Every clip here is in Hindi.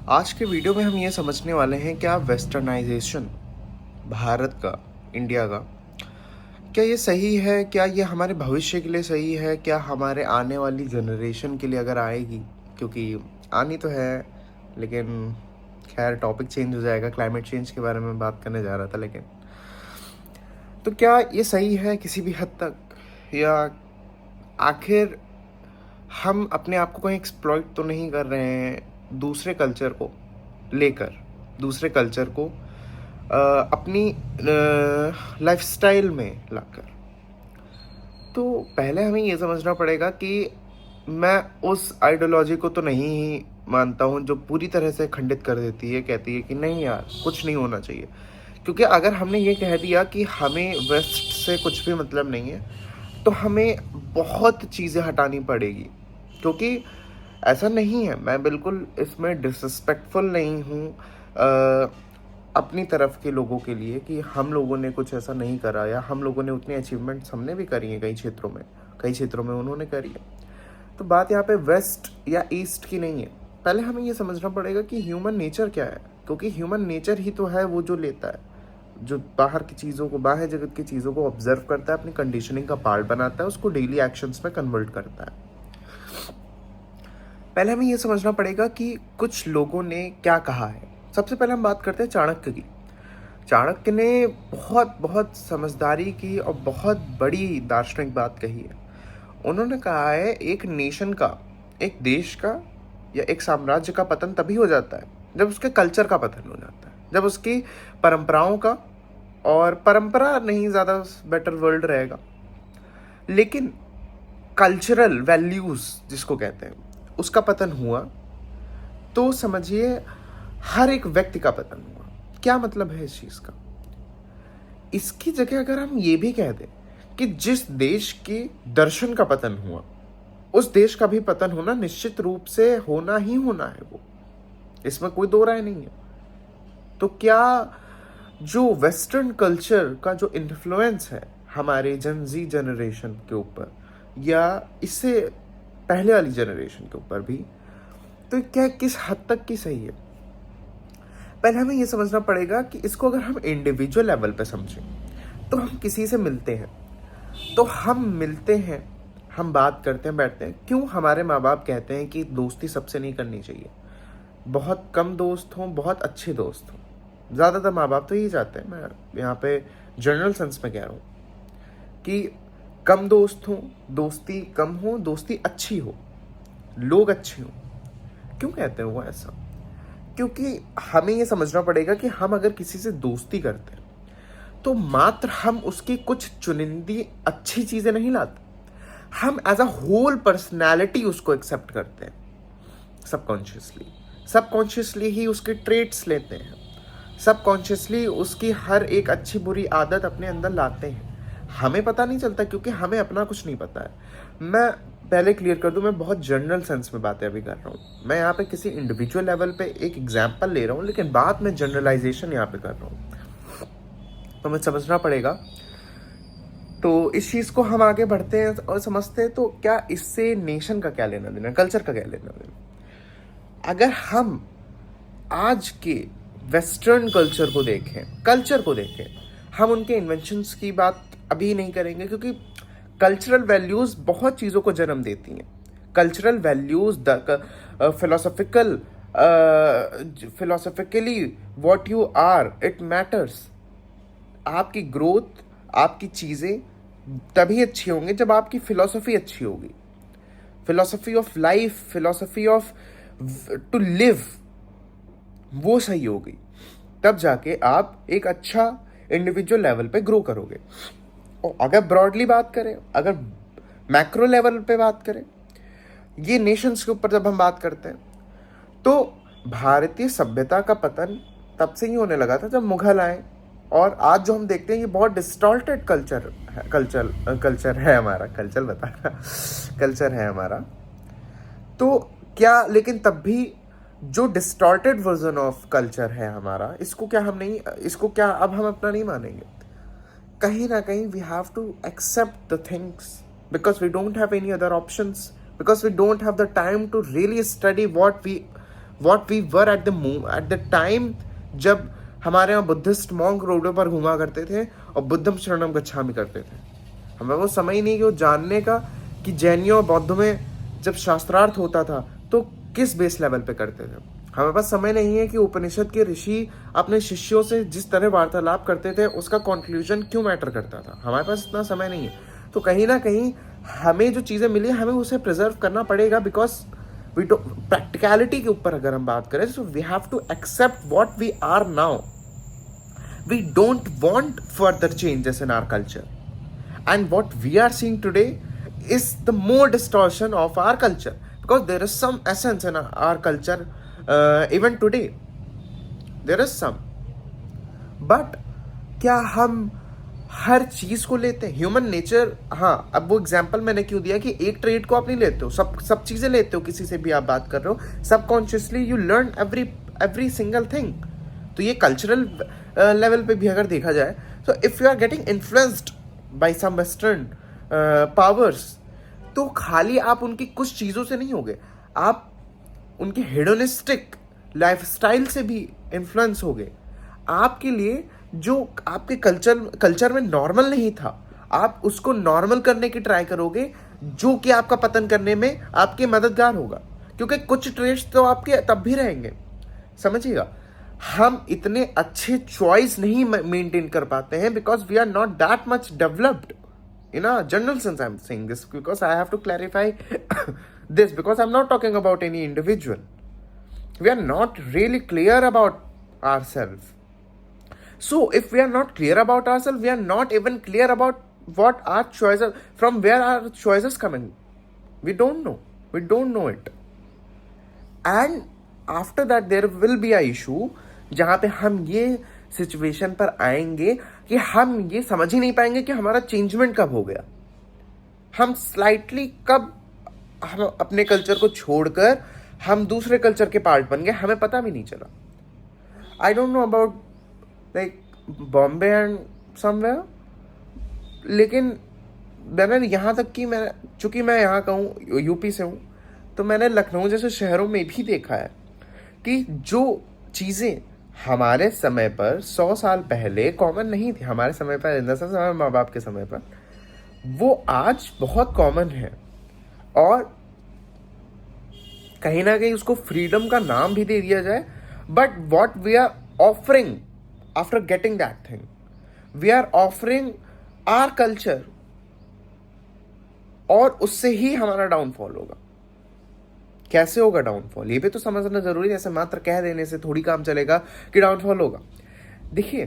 आज के वीडियो में हम ये समझने वाले हैं क्या वेस्टर्नाइजेशन भारत का, इंडिया का, क्या ये सही है? क्या ये हमारे भविष्य के लिए सही है? क्या हमारे आने वाली जनरेशन के लिए अगर आएगी, क्योंकि आनी तो है, लेकिन खैर टॉपिक चेंज हो जाएगा। क्लाइमेट चेंज के बारे में बात करने जा रहा था, लेकिन तो क्या ये सही है किसी भी हद तक, या आखिर हम अपने आप को कहीं एक्सप्लॉइट तो नहीं कर रहे हैं दूसरे कल्चर को लेकर, दूसरे कल्चर को अपनी लाइफस्टाइल में लाकर? तो पहले हमें ये समझना पड़ेगा कि मैं उस आइडियोलॉजी को तो नहीं ही मानता हूँ जो पूरी तरह से खंडित कर देती है, कहती है कि नहीं यार कुछ नहीं होना चाहिए। क्योंकि अगर हमने ये कह दिया कि हमें वेस्ट से कुछ भी मतलब नहीं है, तो हमें बहुत चीज़ें हटानी पड़ेगी। क्योंकि ऐसा नहीं है, मैं बिल्कुल इसमें डिसरिस्पेक्टफुल नहीं हूँ अपनी तरफ के लोगों के लिए कि हम लोगों ने कुछ ऐसा नहीं करा, या हम लोगों ने उतनी अचीवमेंट्स हमने भी करी हैं कई क्षेत्रों में उन्होंने करी है। तो बात यहाँ पे वेस्ट या ईस्ट की नहीं है। पहले हमें ये समझना पड़ेगा कि ह्यूमन नेचर क्या है, क्योंकि ह्यूमन नेचर ही तो है वो जो लेता है, जो बाहर की चीज़ों को, बाहर जगत की चीज़ों को ऑब्जर्व करता है, अपनी कंडीशनिंग का पार्ट बनाता है, उसको डेली एक्शंस में कन्वर्ट करता है। पहले हमें ये समझना पड़ेगा कि कुछ लोगों ने क्या कहा है। सबसे पहले हम बात करते हैं चाणक्य की। चाणक्य ने बहुत बहुत समझदारी की और बहुत बड़ी दार्शनिक बात कही है। उन्होंने कहा है एक नेशन का, एक देश का या एक साम्राज्य का पतन तभी हो जाता है जब उसके कल्चर का पतन हो जाता है, जब उसकी परंपराओं का, और परंपरा नहीं, ज़्यादा बेटर वर्ल्ड रहेगा, लेकिन कल्चरल वैल्यूज़ जिसको कहते हैं उसका पतन हुआ। तो समझिए हर एक व्यक्ति का पतन हुआ। क्या मतलब है इस चीज़ का? इसकी जगह अगर हम ये भी कह दें कि जिस देश के दर्शन का पतन हुआ, उस देश का भी पतन होना निश्चित रूप से होना ही होना है, वो इसमें कोई दो राय नहीं है। तो क्या जो वेस्टर्न कल्चर का जो इन्फ्लुएंस है हमारे जन जी जनरेशन के ऊपर, या इससे पहले वाली जनरेशन के ऊपर भी, तो क्या किस हद तक की सही है? पहले हमें यह समझना पड़ेगा कि इसको अगर हम इंडिविजुअल लेवल पे समझें, तो हम किसी से मिलते हैं, तो हम बात करते हैं, बैठते हैं। क्यों हमारे माँ बाप कहते हैं कि दोस्ती सबसे नहीं करनी चाहिए, बहुत कम दोस्त हों, बहुत अच्छे दोस्त हों। ज़्यादातर माँ बाप तो यही चाहते हैं, मैं यहाँ पे जनरल सेंस में कह रहा हूँ, कि कम दोस्त हों, दोस्ती कम हो, दोस्ती अच्छी हो, लोग अच्छे हों। क्यों कहते हैं वो ऐसा? क्योंकि हमें ये समझना पड़ेगा कि हम अगर किसी से दोस्ती करते हैं, तो मात्र हम उसकी कुछ चुनिंदी अच्छी चीज़ें नहीं लाते, हम एज अ होल पर्सनैलिटी उसको एक्सेप्ट करते हैं। सबकॉन्शियसली ही उसके ट्रेट्स लेते हैं, सबकॉन्शियसली उसकी हर एक अच्छी बुरी आदत अपने अंदर लाते हैं। हमें पता नहीं चलता, क्योंकि हमें अपना कुछ नहीं पता है। मैं पहले क्लियर कर दूं, मैं बहुत जनरल सेंस में बातें अभी कर रहा हूँ। मैं यहाँ पे किसी इंडिविजुअल लेवल पे एक एग्जाम्पल ले रहा हूँ, लेकिन बात में जनरलाइजेशन यहाँ पे कर रहा हूँ, तो हमें समझना पड़ेगा। तो इस चीज़ को हम आगे बढ़ते हैं और समझते हैं, तो क्या इससे नेशन का क्या लेना देना, कल्चर का क्या लेना देना? अगर हम आज के वेस्टर्न कल्चर को देखें, हम उनके इन्वेंशंस की बात अभी नहीं करेंगे, क्योंकि कल्चरल वैल्यूज़ बहुत चीज़ों को जन्म देती हैं। Cultural values philosophically what you are, it matters. आपकी ग्रोथ, आपकी चीज़ें तभी अच्छी होंगी जब आपकी फिलॉसफी अच्छी होगी, philosophy of life, philosophy of to live, वो सही होगी। तब जाके आप एक अच्छा इंडिविजुअल लेवल पे ग्रो करोगे। और अगर ब्रॉडली बात करें, अगर मैक्रो लेवल पे बात करें, ये नेशंस के ऊपर जब हम बात करते हैं, तो भारतीय सभ्यता का पतन तब से ही होने लगा था जब मुगल आए। और आज जो हम देखते हैं, ये बहुत डिस्टॉर्टेड कल्चर है हमारा, कल्चर है हमारा। तो क्या, लेकिन तब भी जो डिस्टॉर्टेड वर्जन ऑफ कल्चर है हमारा, इसको क्या अब हम अपना नहीं मानेंगे? कहीं ना कहीं we have to accept the things, because we don't have any other options, because we don't have the time to really study what what we were at the time जब हमारे यहाँ बुद्धिस्ट मॉन्क रोडों पर घुमा करते थे और बुद्धम शरणम गच्छामि करते थे। हमें वो समय ही नहीं कि वो जानने का कि जैनियों और बौद्धों में जब शास्त्रार्थ होता था तो किस बेस लेवल पे करते थे। हमारे पास समय नहीं है कि उपनिषद के ऋषि अपने शिष्यों से जिस तरह वार्तालाप करते थे उसका कंक्लूजन क्यों मैटर करता था। हमारे पास इतना समय नहीं है। तो कहीं ना कहीं हमें जो चीज़ें मिली हमें उसे प्रिजर्व करना पड़ेगा, बिकॉज वी डो प्रैक्टिकलिटी के ऊपर अगर हम बात करें so we have to accept what we are now. We don't want further changes in our culture, and what we are seeing today is the more distortion of our culture, because there is some essence in our culture, even today there is some, but क्या हम हर चीज को लेते हैं? ह्यूमन नेचर, हाँ, अब वो एग्जाम्पल मैंने क्यों दिया कि एक ट्रेड को आप नहीं लेते हो, सब चीजें लेते हो। किसी से भी आप बात कर रहे हो, subconsciously you learn every single thing. तो ये कल्चरल लेवल पे भी अगर देखा जाए तो if you are getting influenced by some western powers, तो खाली आप उनकी कुछ चीज़ों से नहीं होगे, आप उनके हेडोनिस्टिक लाइफस्टाइल से भी इन्फ्लुएंस हो गए। आपके लिए जो आपके कल्चर में नॉर्मल नहीं था, आप उसको नॉर्मल करने की ट्राई करोगे, जो कि आपका पतन करने में आपके मददगार होगा, क्योंकि कुछ ट्रेड्स तो आपके तब भी रहेंगे। समझिएगा, हम इतने अच्छे चॉइस नहीं मेंटेन कर पाते हैं because we are not that much developed in a general sense. I'm saying this because I have to clarify this, because I'm not talking about any individual. We are not really clear about ourselves. So if we are not clear about ourselves, we are not even clear about what our choices, from where our choices coming. We don't know it. And after that there will be a issue जहाँ पे हम ये सिचुएशन पर आएंगे कि हम ये समझ ही नहीं पाएंगे कि हमारा चेंजमेंट कब हो गया, हम स्लाइटली कब हम अपने कल्चर को छोड़कर हम दूसरे कल्चर के पार्ट बन गए, हमें पता भी नहीं चला। I don't know about like Bombay and somewhere, लेकिन मैंने यहाँ तक कि मैं, चूँकि मैं यहाँ का हूँ, यूपी से हूँ, तो मैंने लखनऊ जैसे शहरों में भी देखा है कि जो चीज़ें हमारे समय पर 100 साल पहले कॉमन नहीं थी, हमारे समय पर, हमारे माँ बाप के समय पर, वो आज बहुत कॉमन है। और कहीं ना कहीं उसको फ्रीडम का नाम भी दे दिया जाए, but what we are offering after getting that thing, we are offering our culture, और उससे ही हमारा डाउनफॉल होगा। कैसे होगा डाउनफॉल, ये भी तो समझना जरूरी है। ऐसे मात्र कह देने से थोड़ी काम चलेगा कि डाउनफॉल होगा। देखिए,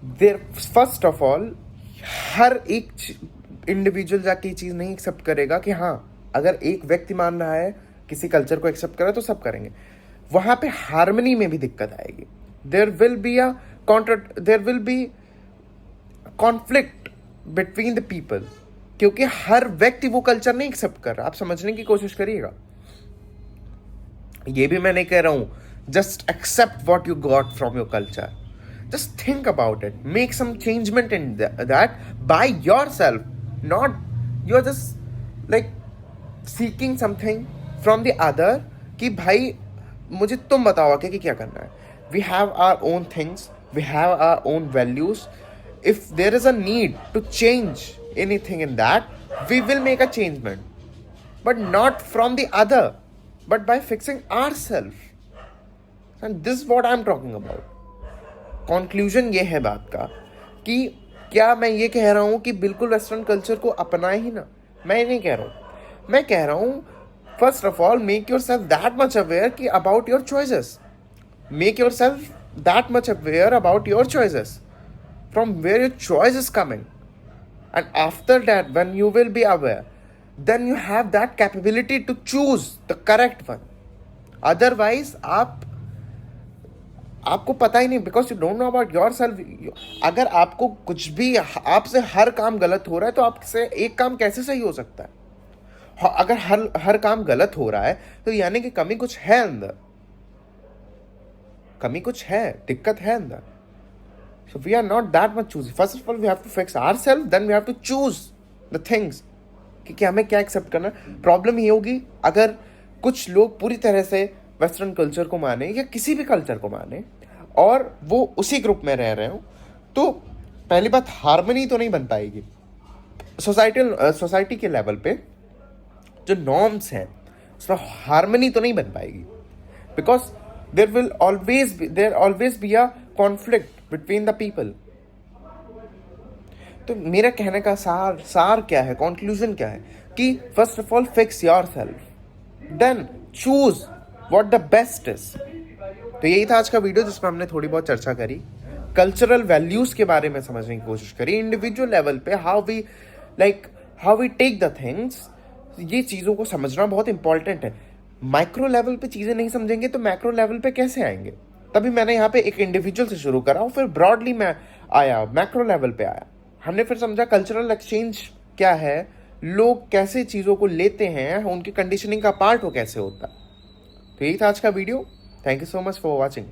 देयर फर्स्ट ऑफ ऑल, हर एक इंडिविजुअल जाके ये चीज नहीं एक्सेप्ट करेगा कि हाँ, अगर एक व्यक्ति मान रहा है किसी कल्चर को एक्सेप्ट करे तो सब करेंगे। वहां पे हार्मनी में भी दिक्कत आएगी। There will be conflict between the people, क्योंकि हर व्यक्ति वो कल्चर नहीं एक्सेप्ट कर रहा। आप समझने की कोशिश करिएगा। ये भी मैं नहीं कह रहा हूं just accept what you got from your culture, just think about it, make some changement in that by yourself, not you are just like seeking something from the other कि भाई मुझे तुम बताओ कि क्या करना है। We have our own things, we have our own values. If there is a need to change anything in that, we will make a changement, but not from the other, but by fixing ourselves. And this is what I'm talking about. Conclusion ये है बात का कि क्या मैं ये कह रहा हूँ कि बिल्कुल वेस्टर्न कल्चर को अपनाए ही ना, मैं नहीं कह रहा हूँ। मैं कह रहा हूँ first of all make yourself that much aware कि about your choices, make yourself that much aware about your choices, from where your choice is coming. And after that, when you will be aware, then you have that capability to choose the correct one. Otherwise, आपको पता ही नहीं, because you don't know about yourself. अगर आपको कुछ भी, आपसे हर काम गलत हो रहा है तो आपसे एक काम कैसे सही हो सकता है? अगर हर काम गलत हो रहा है तो यानी कि कमी कुछ है अंदर, कमी कुछ है, दिक्कत है अंदर. So we are not that much choosy. First of all, we have to fix ourselves, then we have to choose the things कि हमें क्या एक्सेप्ट करना है. प्रॉब्लम ये होगी अगर कुछ लोग पूरी तरह से वेस्टर्न कल्चर को माने या किसी भी कल्चर को माने और वो उसी ग्रुप में रह रहे हो, तो पहली बात हार्मनी तो नहीं बन पाएगी। सोसाइटी के लेवल पे जो नॉर्म्स हैं उसमें हार्मनी तो नहीं बन पाएगी, because there always be a conflict between the people. तो मेरा कहने का सार क्या है, कंक्लूजन क्या है कि first of all fix yourself, then choose what the best is. तो यही था आज का वीडियो जिसमें हमने थोड़ी बहुत चर्चा करी, कल्चरल वैल्यूज के बारे में समझने की कोशिश करी, इंडिविजुअल लेवल पे how we take the things. ये चीज़ों को समझना बहुत इंपॉर्टेंट है। माइक्रो लेवल पे चीज़ें नहीं समझेंगे तो मैक्रो लेवल पे कैसे आएंगे। तभी मैंने यहाँ पे एक इंडिविजुअल से शुरू करा और फिर ब्रॉडली मैं आया, मैक्रो लेवल पे आया। हमने फिर समझा कल्चरल एक्सचेंज क्या है, लोग कैसे चीज़ों को लेते हैं, उनकी कंडीशनिंग का पार्ट वो कैसे होता है। तो यही था आज का video. Thank you so much for watching.